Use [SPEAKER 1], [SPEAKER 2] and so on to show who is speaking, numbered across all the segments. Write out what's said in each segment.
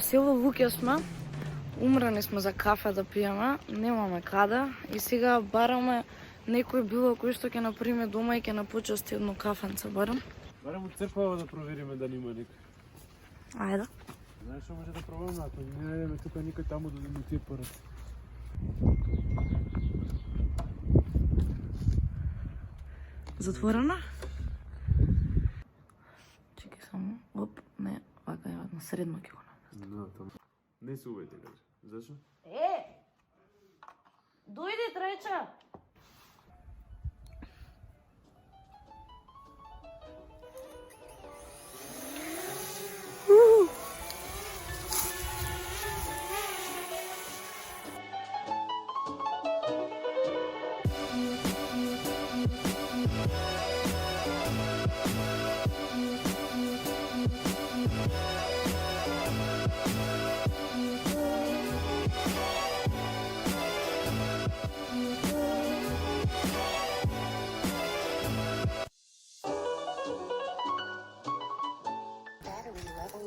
[SPEAKER 1] село луѓе сме, умрани сме за кафе да пиеме, немаме каде и сега бараме некој било кој што ќе наприме дома и ќе напочасти едно кафенце барам.
[SPEAKER 2] Барем од црквава да провериме да нема некој.
[SPEAKER 1] Ајде.
[SPEAKER 2] Знаеш што може да пробаме, ако не најдеме тука никој таму да му тие пораци.
[SPEAKER 1] Затворена? Чекай само. Оп, не, вака е на средно ќе го наместам.
[SPEAKER 2] No, таму. Не се увеќе, кажи. Зашо?
[SPEAKER 1] Дојди треча.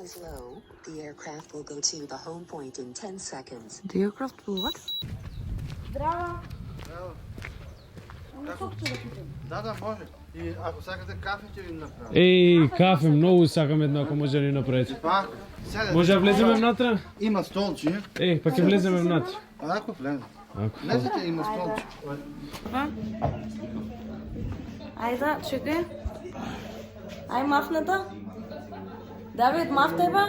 [SPEAKER 3] Is low, the aircraft will go to the home point in 10 seconds.
[SPEAKER 1] The aircraft will what? Здраво.
[SPEAKER 4] Здраво.
[SPEAKER 1] Ама сок ќе да пијам.
[SPEAKER 4] Да, може. И ако сакате кафе, ќе ви направам.
[SPEAKER 2] Еј, кафе, многу сакам едно, ако може да ни направите.
[SPEAKER 4] Пак, седете.
[SPEAKER 2] Може да влеземе внатре?
[SPEAKER 4] Има столче.
[SPEAKER 2] Еј, па ќе влеземе внатре.
[SPEAKER 4] Ако влезе.
[SPEAKER 2] Ако.
[SPEAKER 4] Влезете, има столче.
[SPEAKER 1] Ајде, чекај. Ај мафната. Давид, маф тебе.